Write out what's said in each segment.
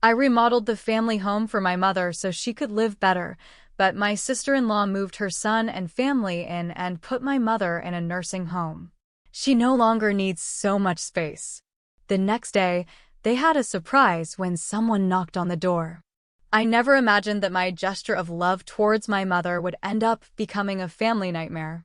I remodeled the family home for my mother so she could live better, but my sister-in-law moved her son and family in and put my mother in a nursing home. She no longer needs so much space. The next day, they had a surprise when someone knocked on the door. I never imagined that my gesture of love towards my mother would end up becoming a family nightmare.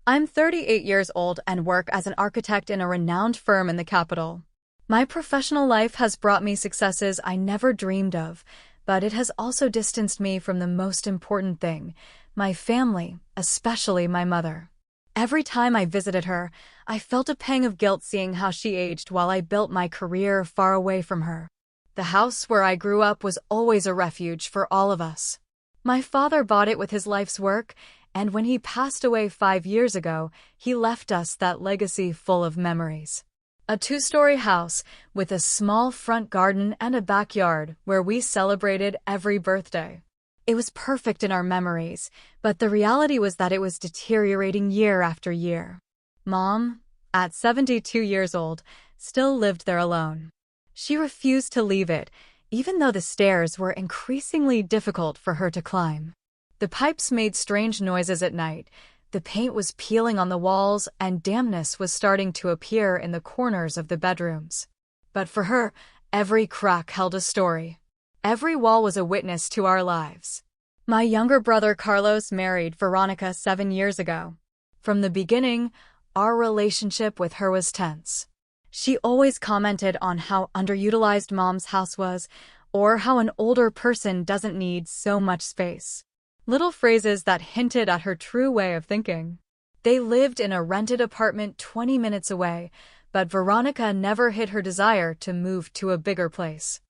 I'm 38 years old and work as an architect in a renowned firm in the capital. My professional life has brought me successes I never dreamed of, but it has also distanced me from the most important thing, my family, especially my mother. Every time I visited her, I felt a pang of guilt seeing how she aged while I built my career far away from her. The house where I grew up was always a refuge for all of us. My father bought it with his life's work, and when he passed away 5 years ago, he left us that legacy full of memories. A 2-story house with a small front garden and a backyard where we celebrated every birthday. It was perfect in our memories, but the reality was that it was deteriorating year after year. Mom, at 72 years old, still lived there alone. She refused to leave it, even though the stairs were increasingly difficult for her to climb. The pipes made strange noises at night. The paint was peeling on the walls, and dampness was starting to appear in the corners of the bedrooms. But for her, every crack held a story. Every wall was a witness to our lives. My younger brother Carlos married Veronica 7 years ago. From the beginning, our relationship with her was tense. She always commented on how underutilized Mom's house was, or how an older person doesn't need so much space. Little phrases that hinted at her true way of thinking. They lived in a rented apartment 20 minutes away, but Veronica never hid her desire to move to a bigger place.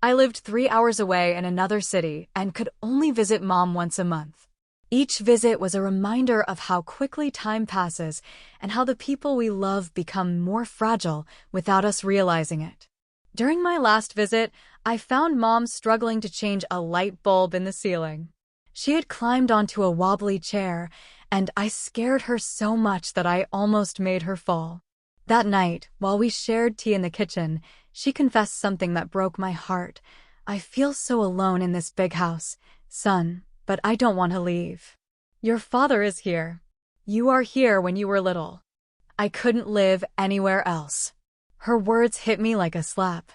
I lived 3 hours away in another city and could only visit Mom once a month. Each visit was a reminder of how quickly time passes and how the people we love become more fragile without us realizing it. During my last visit, I found Mom struggling to change a light bulb in the ceiling. She had climbed onto a wobbly chair, and I scared her so much that I almost made her fall. That night, while we shared tea in the kitchen, she confessed something that broke my heart. "I feel so alone in this big house, son, but I don't want to leave. Your father is here. You are here when you were little. I couldn't live anywhere else." Her words hit me like a slap.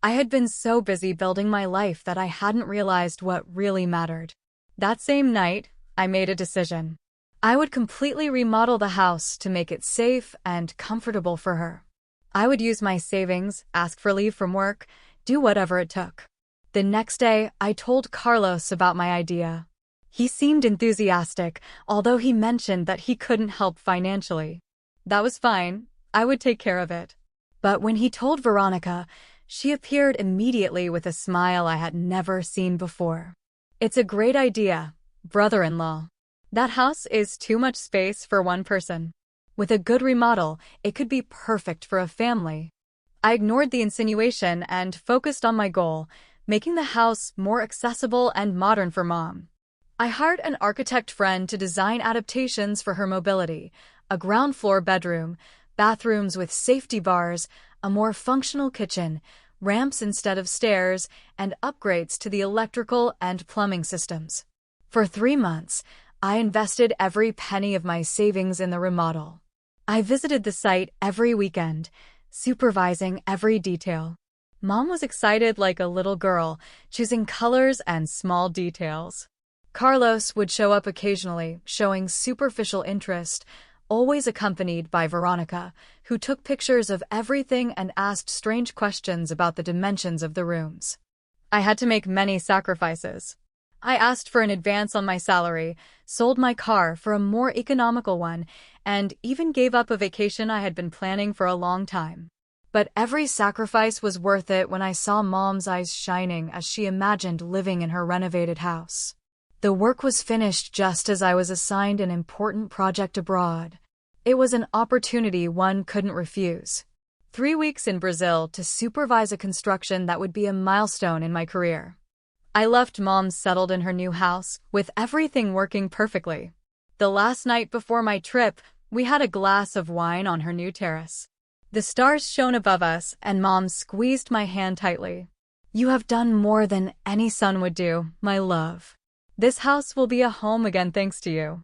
I had been so busy building my life that I hadn't realized what really mattered. That same night, I made a decision. I would completely remodel the house to make it safe and comfortable for her. I would use my savings, ask for leave from work, do whatever it took. The next day, I told Carlos about my idea. He seemed enthusiastic, although he mentioned that he couldn't help financially. That was fine. I would take care of it. But when he told Veronica, she appeared immediately with a smile I had never seen before. "It's a great idea, brother-in-law. That house is too much space for one person. With a good remodel, it could be perfect for a family." I ignored the insinuation and focused on my goal, making the house more accessible and modern for Mom. I hired an architect friend to design adaptations for her mobility, a ground floor bedroom, bathrooms with safety bars, a more functional kitchen, ramps instead of stairs, and upgrades to the electrical and plumbing systems. For 3 months, I invested every penny of my savings in the remodel. I visited the site every weekend, supervising every detail. Mom was excited like a little girl, choosing colors and small details. Carlos would show up occasionally, showing superficial interest, always accompanied by Veronica, who took pictures of everything and asked strange questions about the dimensions of the rooms. I had to make many sacrifices. I asked for an advance on my salary, sold my car for a more economical one, and even gave up a vacation I had been planning for a long time. But every sacrifice was worth it when I saw Mom's eyes shining as she imagined living in her renovated house. The work was finished just as I was assigned an important project abroad. It was an opportunity one couldn't refuse. 3 weeks in Brazil to supervise a construction that would be a milestone in my career. I left Mom settled in her new house, with everything working perfectly. The last night before my trip, we had a glass of wine on her new terrace. The stars shone above us, and Mom squeezed my hand tightly. You have done more than any son would do, my love. This house will be a home again thanks to you.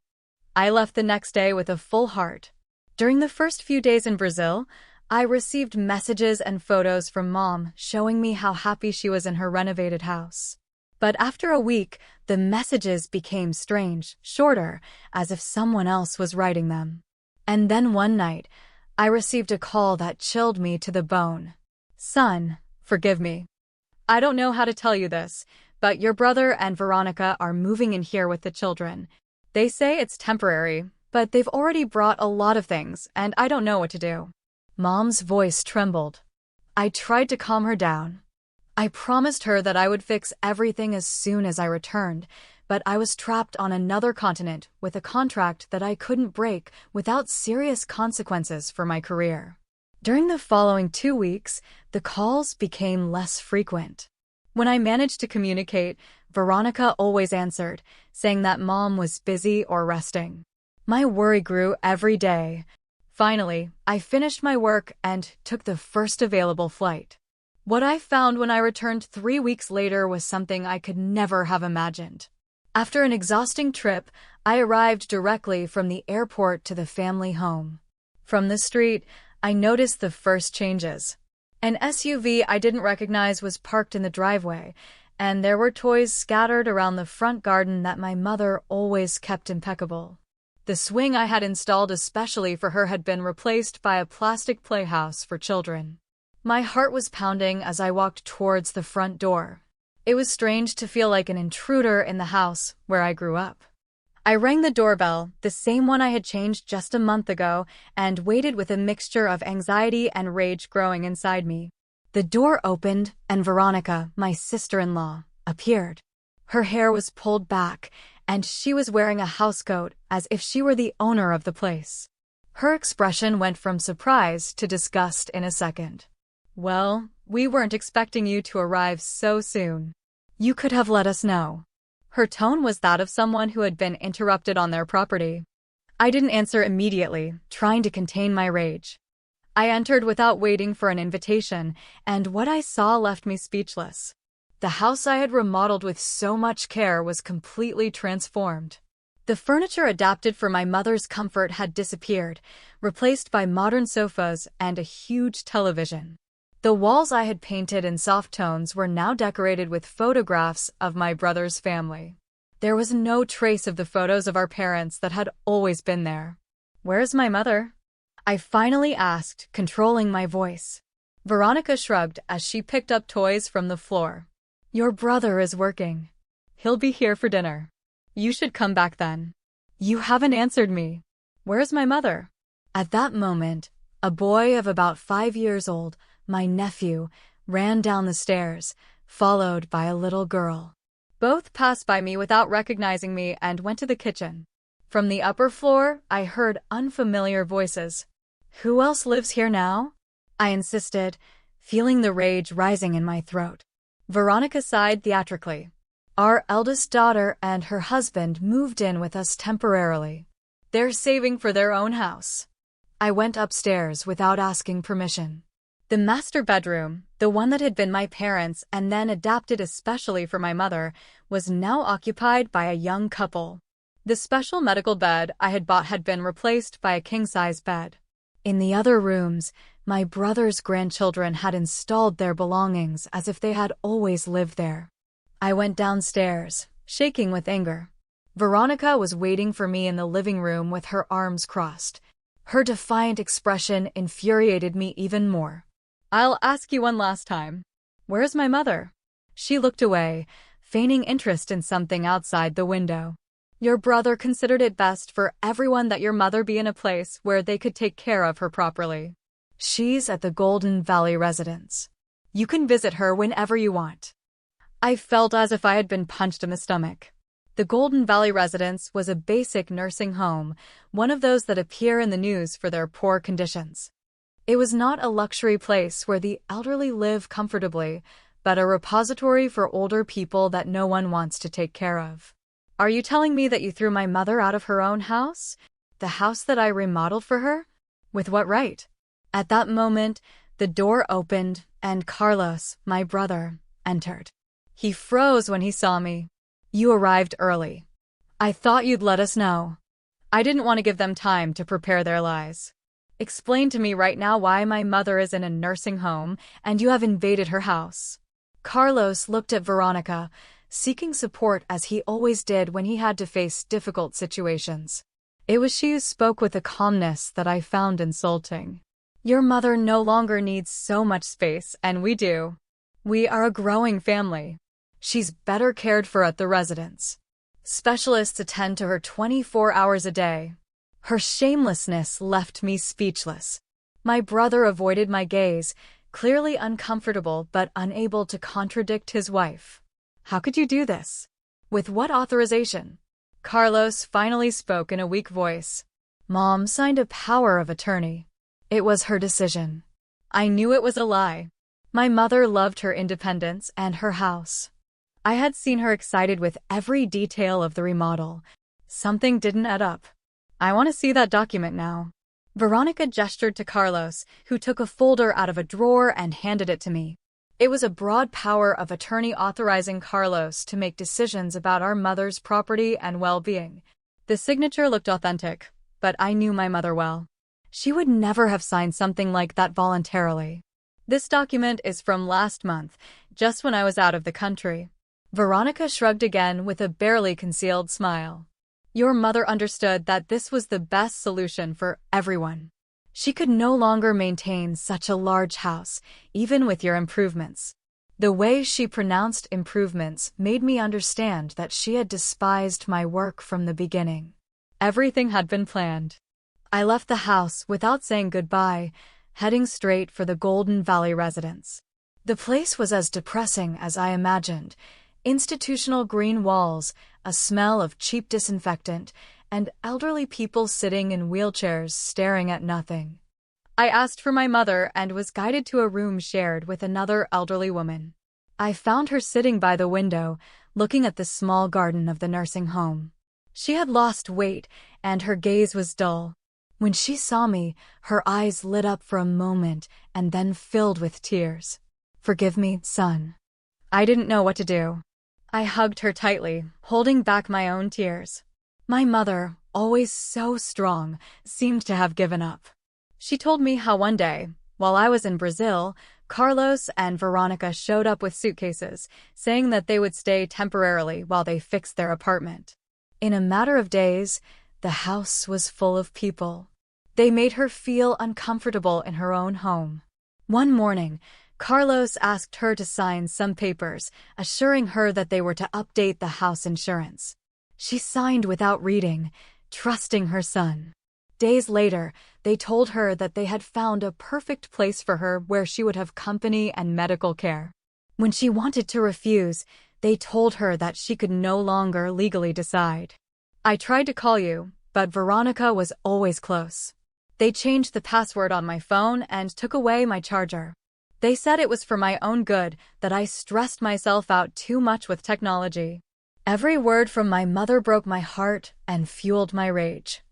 I left the next day with a full heart. During the first few days in Brazil, I received messages and photos from Mom showing me how happy she was in her renovated house. But after a week, the messages became strange, shorter, as if someone else was writing them. And then one night, I received a call that chilled me to the bone. Son, forgive me. I don't know how to tell you this, but your brother and Veronica are moving in here with the children. They say it's temporary, but they've already brought a lot of things, and I don't know what to do. Mom's voice trembled. I tried to calm her down. I promised her that I would fix everything as soon as I returned, but I was trapped on another continent with a contract that I couldn't break without serious consequences for my career. During the following 2 weeks, the calls became less frequent. When I managed to communicate, Veronica always answered, saying that Mom was busy or resting. My worry grew every day. Finally, I finished my work and took the first available flight. What I found when I returned 3 weeks later was something I could never have imagined. After an exhausting trip, I arrived directly from the airport to the family home. From the street, I noticed the first changes. An SUV I didn't recognize was parked in the driveway, and there were toys scattered around the front garden that my mother always kept impeccable. The swing I had installed especially for her had been replaced by a plastic playhouse for children. My heart was pounding as I walked towards the front door. It was strange to feel like an intruder in the house where I grew up. I rang the doorbell, the same one I had changed just a month ago, and waited with a mixture of anxiety and rage growing inside me. The door opened, and Veronica, my sister-in-law, appeared. Her hair was pulled back, and she was wearing a housecoat as if she were the owner of the place. Her expression went from surprise to disgust in a second. Well, we weren't expecting you to arrive so soon. You could have let us know. Her tone was that of someone who had been interrupted on their property. I didn't answer immediately, trying to contain my rage. I entered without waiting for an invitation, and what I saw left me speechless. The house I had remodeled with so much care was completely transformed. The furniture adapted for my mother's comfort had disappeared, replaced by modern sofas and a huge television. The walls I had painted in soft tones were now decorated with photographs of my brother's family. There was no trace of the photos of our parents that had always been there. "Where's my mother?" I finally asked, controlling my voice. Veronica shrugged as she picked up toys from the floor. "Your brother is working. He'll be here for dinner. You should come back then." "You haven't answered me. Where's my mother?" At that moment, a boy of about 5 years old, my nephew, ran down the stairs, followed by a little girl. Both passed by me without recognizing me and went to the kitchen. From the upper floor, I heard unfamiliar voices. "Who else lives here now?" I insisted, feeling the rage rising in my throat. Veronica sighed theatrically. "Our eldest daughter and her husband moved in with us temporarily. They're saving for their own house." I went upstairs without asking permission. The master bedroom, the one that had been my parents' and then adapted especially for my mother, was now occupied by a young couple. The special medical bed I had bought had been replaced by a king-size bed. In the other rooms, my brother's grandchildren had installed their belongings as if they had always lived there. I went downstairs, shaking with anger. Veronica was waiting for me in the living room with her arms crossed. Her defiant expression infuriated me even more. "I'll ask you one last time. Where's my mother?" She looked away, feigning interest in something outside the window. "Your brother considered it best for everyone that your mother be in a place where they could take care of her properly. She's at the Golden Valley residence. You can visit her whenever you want." I felt as if I had been punched in the stomach. The Golden Valley residence was a basic nursing home, one of those that appear in the news for their poor conditions. It was not a luxury place where the elderly live comfortably, but a repository for older people that no one wants to take care of. "Are you telling me that you threw my mother out of her own house? The house that I remodeled for her? With what right?" At that moment, the door opened, and Carlos, my brother, entered. He froze when he saw me. "You arrived early. I thought you'd let us know." I didn't want to give them time to prepare their lies. "Explain to me right now why my mother is in a nursing home and you have invaded her house." Carlos looked at Veronica, seeking support as he always did when he had to face difficult situations. It was she who spoke with a calmness that I found insulting. "Your mother no longer needs so much space, and we do. We are a growing family. She's better cared for at the residence. Specialists attend to her 24 hours a day." Her shamelessness left me speechless. My brother avoided my gaze, clearly uncomfortable but unable to contradict his wife. "How could you do this? With what authorization?" Carlos finally spoke in a weak voice. "Mom signed a power of attorney. It was her decision." I knew it was a lie. My mother loved her independence and her house. I had seen her excited with every detail of the remodel. Something didn't add up. "I want to see that document now." Veronica gestured to Carlos, who took a folder out of a drawer and handed it to me. It was a broad power of attorney authorizing Carlos to make decisions about our mother's property and well-being. The signature looked authentic, but I knew my mother well. She would never have signed something like that voluntarily. "This document is from last month, just when I was out of the country." Veronica shrugged again with a barely concealed smile. "Your mother understood that this was the best solution for everyone. She could no longer maintain such a large house, even with your improvements." The way she pronounced improvements made me understand that she had despised my work from the beginning. Everything had been planned. I left the house without saying goodbye, heading straight for the Golden Valley residence. The place was as depressing as I imagined. Institutional green walls, a smell of cheap disinfectant, and elderly people sitting in wheelchairs staring at nothing. I asked for my mother and was guided to a room shared with another elderly woman. I found her sitting by the window, looking at the small garden of the nursing home. She had lost weight, and her gaze was dull. When she saw me, her eyes lit up for a moment and then filled with tears. "Forgive me, son." I didn't know what to do. I hugged her tightly, holding back my own tears. My mother, always so strong, seemed to have given up. She told me how one day, while I was in Brazil, Carlos and Veronica showed up with suitcases, saying that they would stay temporarily while they fixed their apartment. In a matter of days, the house was full of people. They made her feel uncomfortable in her own home. One morning, Carlos asked her to sign some papers, assuring her that they were to update the house insurance. She signed without reading, trusting her son. Days later, they told her that they had found a perfect place for her where she would have company and medical care. When she wanted to refuse, they told her that she could no longer legally decide. "I tried to call you, but Veronica was always close. They changed the password on my phone and took away my charger. They said it was for my own good, that I stressed myself out too much with technology." Every word from my mother broke my heart and fueled my rage.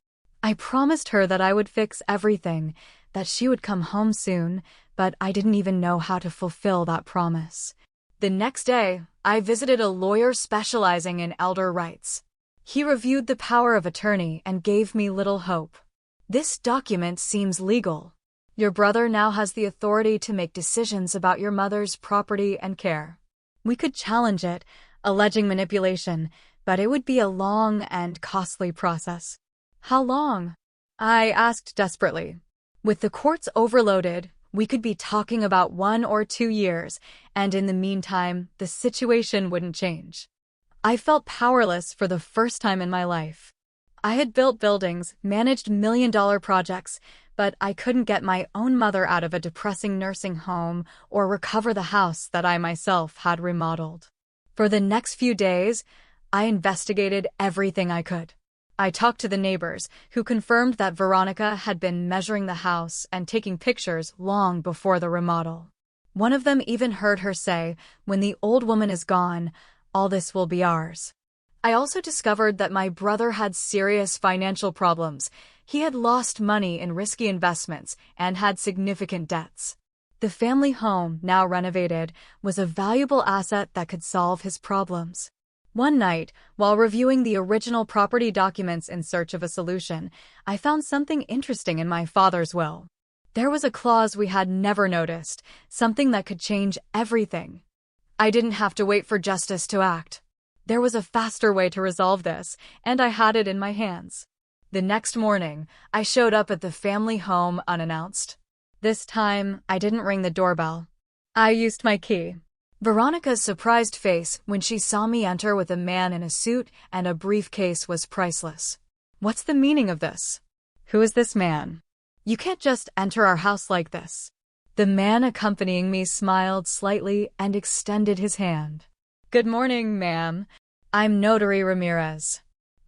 I promised her that I would fix everything, that she would come home soon, but I didn't even know how to fulfill that promise. The next day, I visited a lawyer specializing in elder rights. He reviewed the power of attorney and gave me little hope. "This document seems legal. Your brother now has the authority to make decisions about your mother's property and care. We could challenge it, alleging manipulation, but it would be a long and costly process." "How long?" I asked desperately. "With the courts overloaded, we could be talking about 1 or 2 years, and in the meantime, the situation wouldn't change." I felt powerless for the first time in my life. I had built buildings, managed million-dollar projects, but I couldn't get my own mother out of a depressing nursing home or recover the house that I myself had remodeled. For the next few days, I investigated everything I could. I talked to the neighbors, who confirmed that Veronica had been measuring the house and taking pictures long before the remodel. One of them even heard her say, "When the old woman is gone, all this will be ours." I also discovered that my brother had serious financial problems. He had lost money in risky investments and had significant debts. The family home, now renovated, was a valuable asset that could solve his problems. One night, while reviewing the original property documents in search of a solution, I found something interesting in my father's will. There was a clause we had never noticed, something that could change everything. I didn't have to wait for justice to act. There was a faster way to resolve this, and I had it in my hands. The next morning, I showed up at the family home unannounced. This time, I didn't ring the doorbell. I used my key. Veronica's surprised face when she saw me enter with a man in a suit and a briefcase was priceless. What's the meaning of this? Who is this man? You can't just enter our house like this. The man accompanying me smiled slightly and extended his hand. Good morning, ma'am. I'm Notary Ramirez.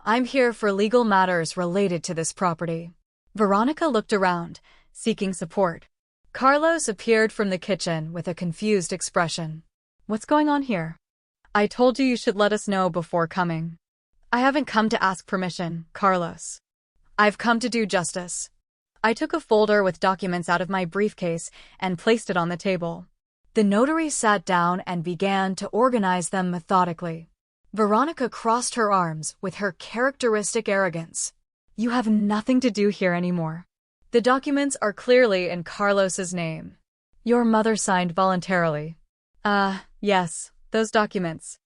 I'm here for legal matters related to this property. Veronica looked around, seeking support. Carlos appeared from the kitchen with a confused expression. What's going on here? I told you should let us know before coming. I haven't come to ask permission, Carlos. I've come to do justice. I took a folder with documents out of my briefcase and placed it on the table. The notary sat down and began to organize them methodically. Veronica crossed her arms with her characteristic arrogance. You have nothing to do here anymore. The documents are clearly in Carlos's name. Your mother signed voluntarily. Yes, those documents.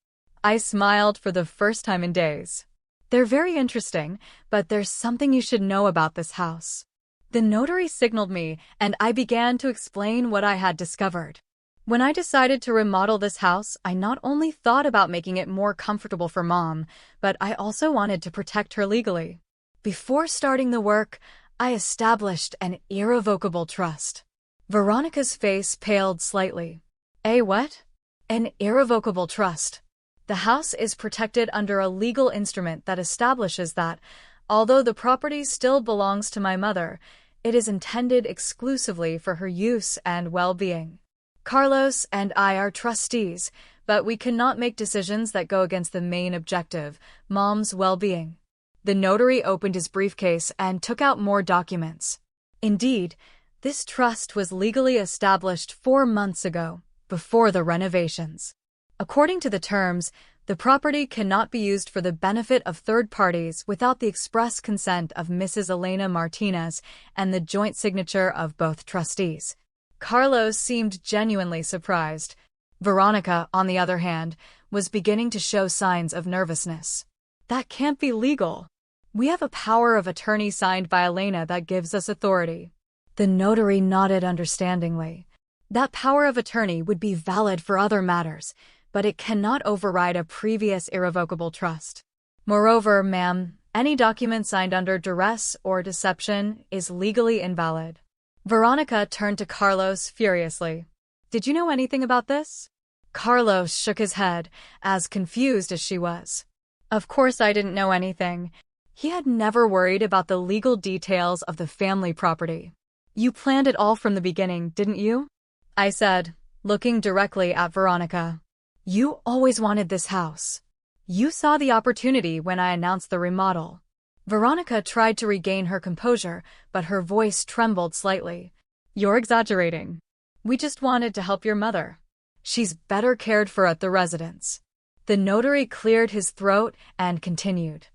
I smiled for the first time in days. They're very interesting, but there's something you should know about this house. The notary signaled me, and I began to explain what I had discovered. When I decided to remodel this house, I not only thought about making it more comfortable for Mom, but I also wanted to protect her legally. Before starting the work, I established an irrevocable trust. Veronica's face paled slightly. What? An irrevocable trust. The house is protected under a legal instrument that establishes that, although the property still belongs to my mother, it is intended exclusively for her use and well-being. Carlos and I are trustees, but we cannot make decisions that go against the main objective, Mom's well-being. The notary opened his briefcase and took out more documents. Indeed, this trust was legally established 4 months ago, before the renovations. According to the terms, the property cannot be used for the benefit of third parties without the express consent of Mrs. Elena Martinez and the joint signature of both trustees. Carlos seemed genuinely surprised. Veronica, on the other hand, was beginning to show signs of nervousness. That can't be legal. We have a power of attorney signed by Elena that gives us authority. The notary nodded understandingly. That power of attorney would be valid for other matters, but it cannot override a previous irrevocable trust. Moreover, ma'am, any document signed under duress or deception is legally invalid. Veronica turned to Carlos furiously. Did you know anything about this? Carlos shook his head, as confused as she was. Of course I didn't know anything. He had never worried about the legal details of the family property. You planned it all from the beginning, didn't you? I said, looking directly at Veronica. You always wanted this house. You saw the opportunity when I announced the remodel. Veronica tried to regain her composure, but her voice trembled slightly. You're exaggerating. We just wanted to help your mother. She's better cared for at the residence. The notary cleared his throat and continued.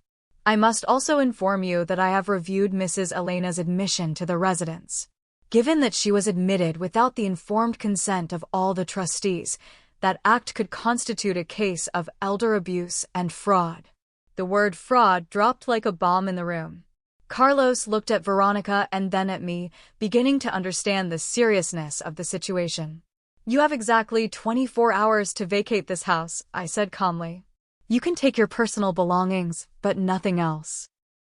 I must also inform you that I have reviewed Mrs. Elena's admission to the residence. Given that she was admitted without the informed consent of all the trustees, that act could constitute a case of elder abuse and fraud. The word fraud dropped like a bomb in the room. Carlos looked at Veronica and then at me, beginning to understand the seriousness of the situation. You have exactly 24 hours to vacate this house, I said calmly. You can take your personal belongings, but nothing else.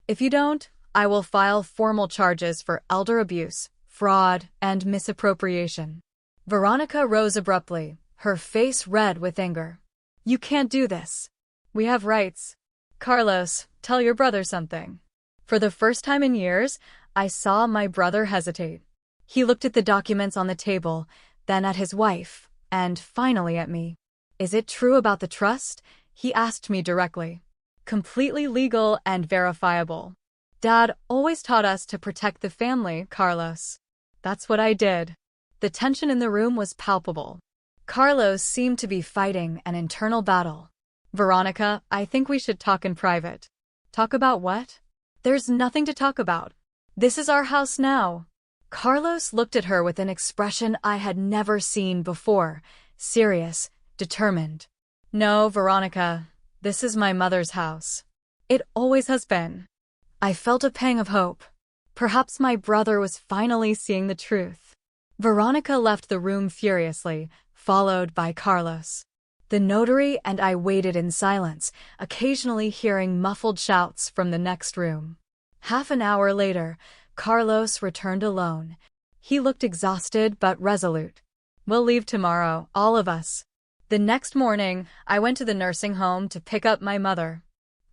If you don't, I will file formal charges for elder abuse, fraud, and misappropriation. Veronica rose abruptly, her face red with anger. You can't do this. We have rights. Carlos, tell your brother something. For the first time in years, I saw my brother hesitate. He looked at the documents on the table, then at his wife, and finally at me. Is it true about the trust? He asked me directly. Completely legal and verifiable. Dad always taught us to protect the family, Carlos. That's what I did. The tension in the room was palpable. Carlos seemed to be fighting an internal battle. Veronica, I think we should talk in private. Talk about what? There's nothing to talk about. This is our house now. Carlos looked at her with an expression I had never seen before, serious, determined. No, Veronica, this is my mother's house. It always has been. I felt a pang of hope. Perhaps my brother was finally seeing the truth. Veronica left the room furiously, followed by Carlos. The notary and I waited in silence, occasionally hearing muffled shouts from the next room. Half an hour later, Carlos returned alone. He looked exhausted but resolute. We'll leave tomorrow, all of us. The next morning, I went to the nursing home to pick up my mother.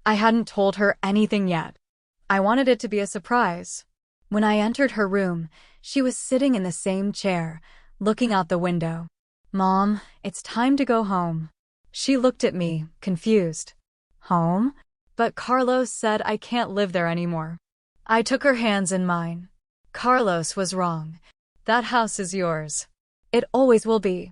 I hadn't told her anything yet. I wanted it to be a surprise. When I entered her room, she was sitting in the same chair, looking out the window. Mom, it's time to go home. She looked at me, confused. Home? But Carlos said I can't live there anymore. I took her hands in mine. Carlos was wrong. That house is yours. It always will be.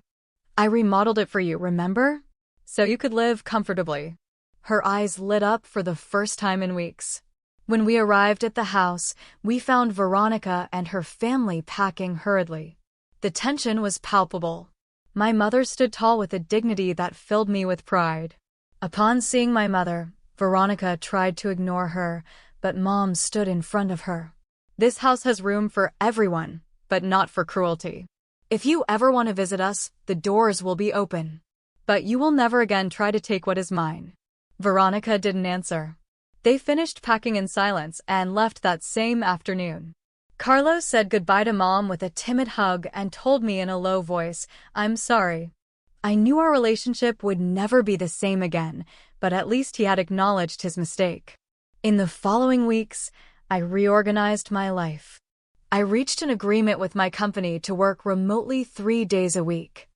I remodeled it for you, remember? So you could live comfortably. Her eyes lit up for the first time in weeks. When we arrived at the house, we found Veronica and her family packing hurriedly. The tension was palpable. My mother stood tall with a dignity that filled me with pride. Upon seeing my mother, Veronica tried to ignore her, but Mom stood in front of her. This house has room for everyone, but not for cruelty. If you ever want to visit us, the doors will be open. But you will never again try to take what is mine. Veronica didn't answer. They finished packing in silence and left that same afternoon. Carlos said goodbye to Mom with a timid hug and told me in a low voice, I'm sorry. I knew our relationship would never be the same again, but at least he had acknowledged his mistake. In the following weeks, I reorganized my life. I reached an agreement with my company to work remotely 3 days a week.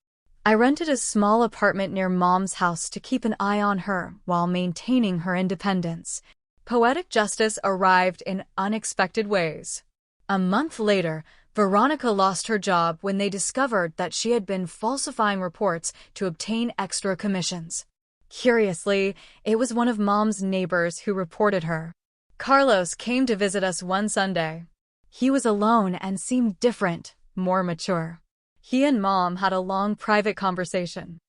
I rented a small apartment near Mom's house to keep an eye on her while maintaining her independence. Poetic justice arrived in unexpected ways. A month later, Veronica lost her job when they discovered that she had been falsifying reports to obtain extra commissions. Curiously, it was one of Mom's neighbors who reported her. Carlos came to visit us one Sunday. He was alone and seemed different, more mature. He and Mom had a long private conversation.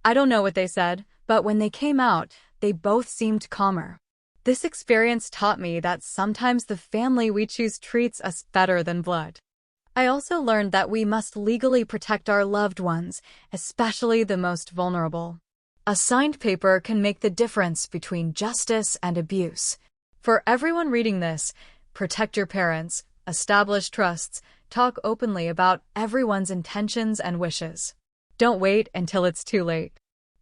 I don't know what they said, but when they came out, they both seemed calmer. This experience taught me that sometimes the family we choose treats us better than blood. I also learned that we must legally protect our loved ones, especially the most vulnerable. A signed paper can make the difference between justice and abuse. For everyone reading this, protect your parents, establish trusts, talk openly about everyone's intentions and wishes. Don't wait until it's too late.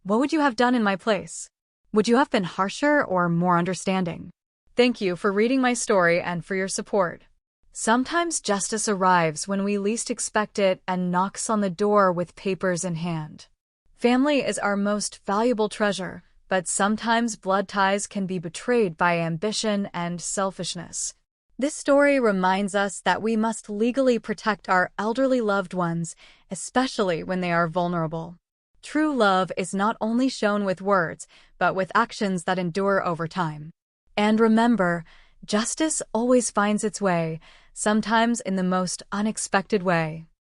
What would you have done in my place? Would you have been harsher or more understanding? Thank you for reading my story and for your support. Sometimes justice arrives when we least expect it and knocks on the door with papers in hand. Family is our most valuable treasure, but sometimes blood ties can be betrayed by ambition and selfishness. This story reminds us that we must legally protect our elderly loved ones, especially when they are vulnerable. True love is not only shown with words, but with actions that endure over time. And remember, justice always finds its way, sometimes in the most unexpected way.